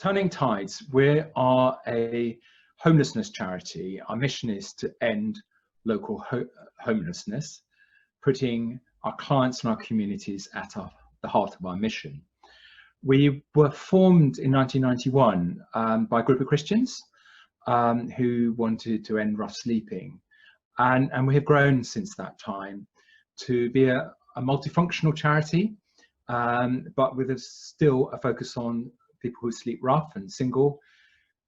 Turning Tides, we are a homelessness charity. Our mission is to end local homelessness, putting our clients and our communities at the heart of our mission. We were formed in 1991 by a group of Christians who wanted to end rough sleeping. And we have grown since that time to be a multifunctional charity, but with still a focus on people who sleep rough and single,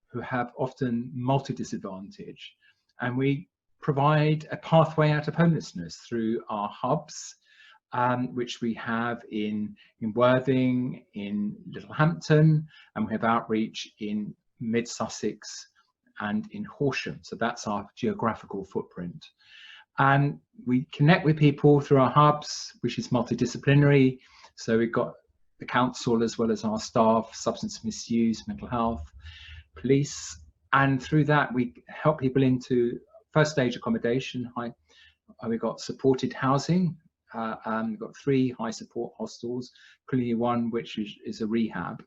who have often multi-disadvantage. And we provide a pathway out of homelessness through our hubs, which we have in Worthing, in Littlehampton, and we have outreach in Mid Sussex and in Horsham. So that's our geographical footprint. And we connect with people through our hubs, which is multidisciplinary. So we've got the council as well as our staff, substance misuse, mental health, police. And through that, we help people into first stage accommodation. We've got supported housing. We've got 3 high support hostels, including one which is a rehab.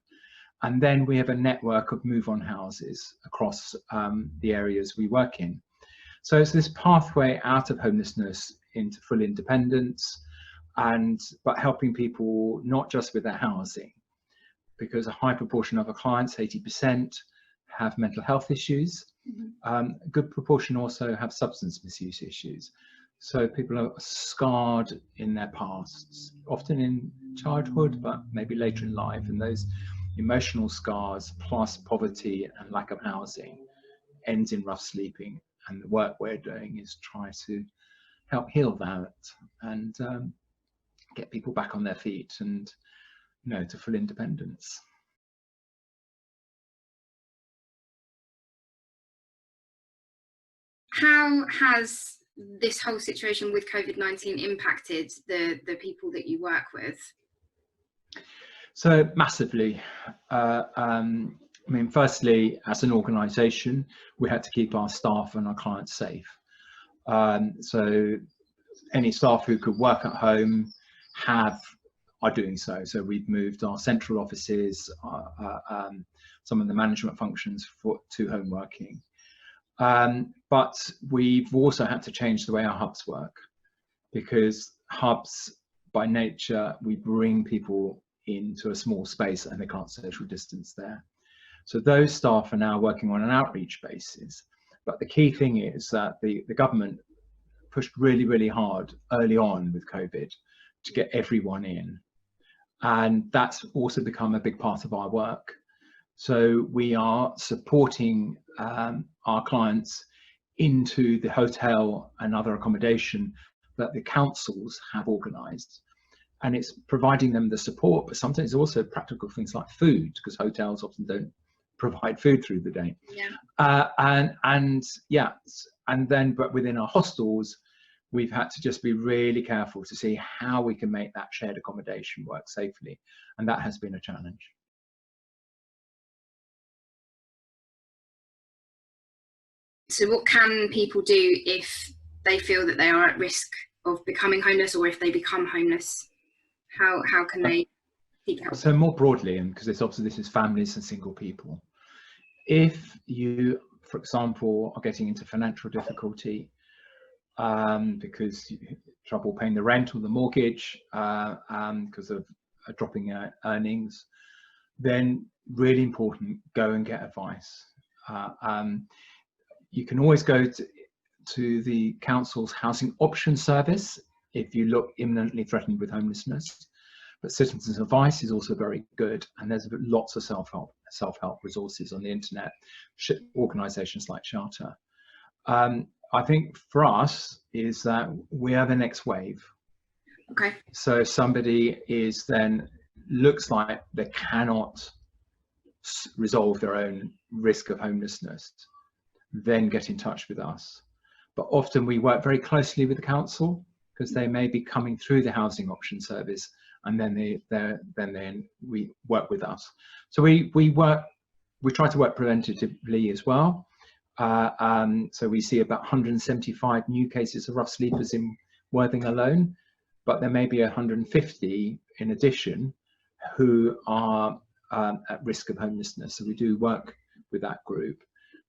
And then we have a network of move-on houses across the areas we work in. So it's this pathway out of homelessness into full independence, but helping people not just with their housing, because a high proportion of our clients, 80%, have mental health issues. A good proportion also have substance misuse issues. So people are scarred in their pasts, often in childhood, but maybe later in life. And those emotional scars plus poverty and lack of housing ends in rough sleeping. And the work we're doing is try to help heal that and get people back on their feet and, to full independence. How has this whole situation with COVID-19 impacted the people that you work with? So massively. Firstly, as an organisation, we had to keep our staff and our clients safe. So any staff who could work at home are doing so. So we've moved our central offices, some of the management functions to home working. But we've also had to change the way our hubs work, because hubs by nature, we bring people into a small space and they can't social distance there. So those staff are now working on an outreach basis. But the key thing is that the government pushed really, really hard early on with COVID to get everyone in. And that's also become a big part of our work. So we are supporting our clients into the hotel and other accommodation that the councils have organised. And it's providing them the support, but sometimes also practical things like food, because hotels often don't provide food through the day. Yeah. But within our hostels, we've had to just be really careful to see how we can make that shared accommodation work safely. And that has been a challenge. So what can people do if they feel that they are at risk of becoming homeless, or if they become homeless? How can they seek help? So more broadly, and because obviously this is families and single people, if you, for example, are getting into financial difficulty because you have trouble paying the rent or the mortgage because of dropping earnings, then really important, go and get advice. You can always go to the council's housing option service if you look imminently threatened with homelessness. But citizens' advice is also very good, and there's lots of self-help resources on the internet, organisations like Charter. I think for us is that we are the next wave. Okay. So if somebody looks like they cannot resolve their own risk of homelessness, then get in touch with us. But often we work very closely with the council, because they may be coming through the housing option service, and then we work with us. So we try to work preventatively as well. So we see about 175 new cases of rough sleepers in Worthing alone, but there may be 150 in addition who are at risk of homelessness. So we do work with that group,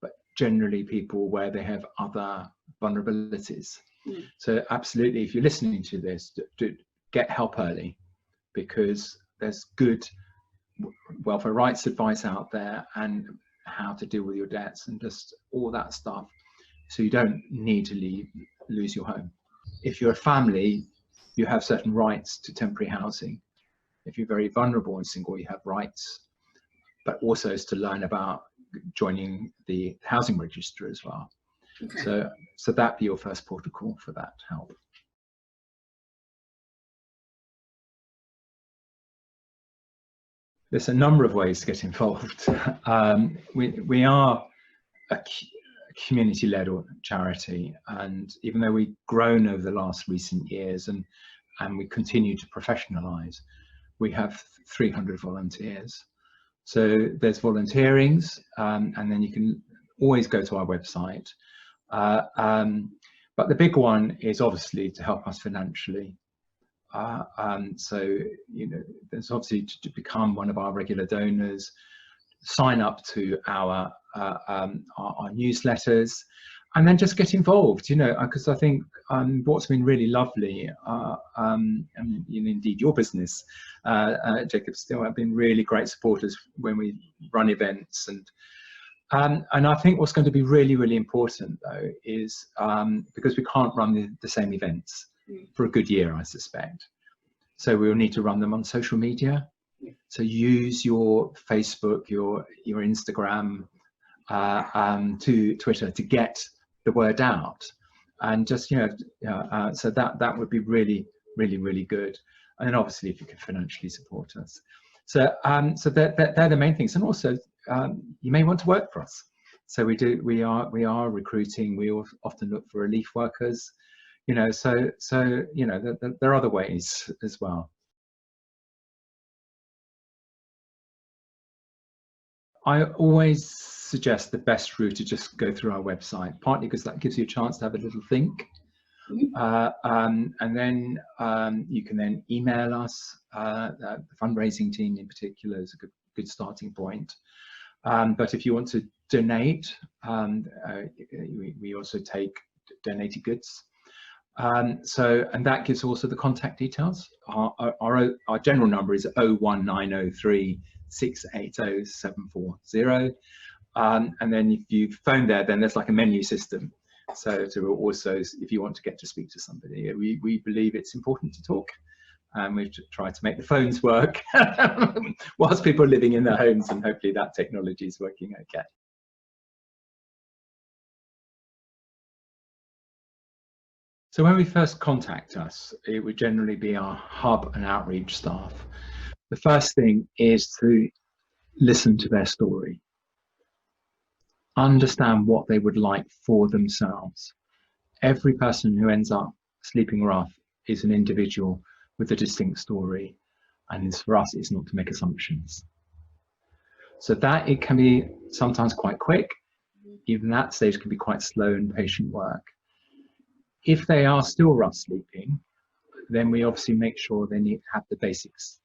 but generally people where they have other vulnerabilities. So absolutely, if you're listening to this, do get help early, because there's good welfare rights advice out there, and how to deal with your debts and just all that stuff, so you don't need to lose your home. If you're a family, you have certain rights to temporary housing. If you're very vulnerable and single, you have rights, but also is to learn about joining the housing register as well. Okay. So that'd be your first port of call for that help. There's a number of ways to get involved. We are a community-led charity, and even though we've grown over the last recent years and we continue to professionalise, we have 300 volunteers. So there's volunteerings, and then you can always go to our website. But the big one is obviously to help us financially. So, you know, there's obviously to become one of our regular donors, sign up to our newsletters, and then just get involved, you know, because I think what's been really lovely, and you know, indeed your business, Jacob, still have been really great supporters when we run events, and I think what's going to be really, really important though is because we can't run the same events for a good year, I suspect. So we'll need to run them on social media. So use your Facebook, your Instagram, to Twitter to get the word out, and just, you know, so that would be really, really, really good. And then obviously if you can financially support us. So so they're the main things. And also you may want to work for us. So we are recruiting. We often look for relief workers, you know, so you know, there are other ways as well. I always suggest the best route to just go through our website, partly because that gives you a chance to have a little think. And then you can then email us. The fundraising team in particular is a good starting point. But if you want to donate, we also take donated goods. And that gives also the contact details. Our general number is 01903 680 740. And then if you phone there, then there's like a menu system. So to also, if you want to get to speak to somebody, we believe it's important to talk. And we've tried to make the phones work whilst people are living in their homes, and hopefully that technology is working okay. So when we first contact us, it would generally be our hub and outreach staff. The first thing is to listen to their story, understand what they would like for themselves. Every person who ends up sleeping rough is an individual with a distinct story, and for us it's not to make assumptions. So that it can be sometimes quite quick. Even that stage can be quite slow and patient work. If they are still rough sleeping, then we obviously make sure they need to have the basics.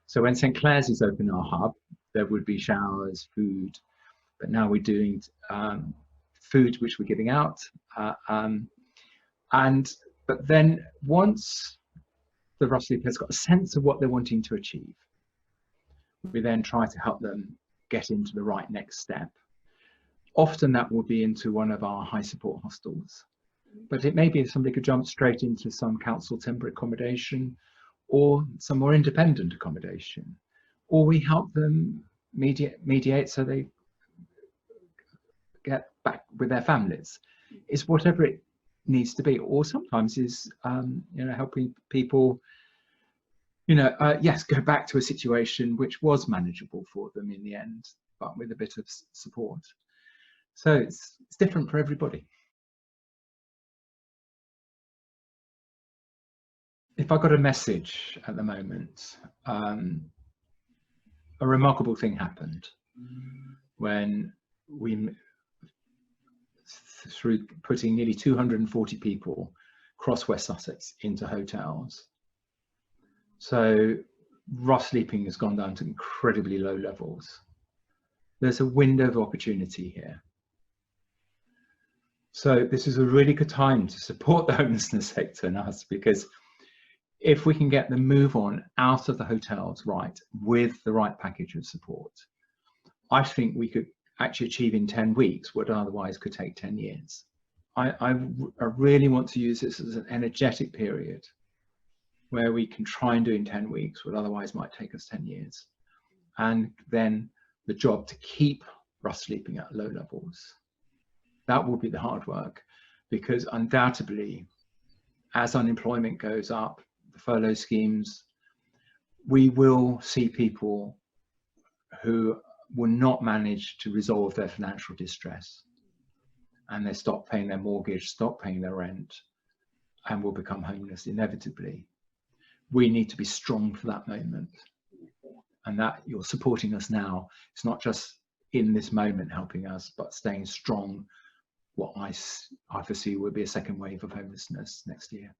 So when St. Clair's is open, our hub, there would be showers, food, but now we're doing food which we're giving out. But then once the rough sleeper has got a sense of what they're wanting to achieve, we then try to help them get into the right next step. Often that will be into one of our high support hostels, but it may be somebody could jump straight into some council temporary accommodation or some more independent accommodation, or we help them mediate so they get back with their families. It's whatever it needs to be, or sometimes is you know, helping people, you know, yes, go back to a situation which was manageable for them in the end, but with a bit of support. So it's different for everybody. If I got a message at the moment, a remarkable thing happened when we, through putting nearly 240 people across West Sussex into hotels. So rough sleeping has gone down to incredibly low levels. There's a window of opportunity here. So this is a really good time to support the homelessness sector and us, because if we can get the move on out of the hotels right with the right package of support, I think we could actually achieve in 10 weeks what otherwise could take 10 years. I really want to use this as an energetic period where we can try and do in 10 weeks what otherwise might take us 10 years. And then the job to keep rough sleeping at low levels. That will be the hard work, because undoubtedly, as unemployment goes up, the furlough schemes, we will see people who will not manage to resolve their financial distress, and they stop paying their mortgage, stop paying their rent, and will become homeless inevitably. We need to be strong for that moment, and that you're supporting us now. It's not just in this moment helping us, but staying strong. What I foresee will be a second wave of homelessness next year.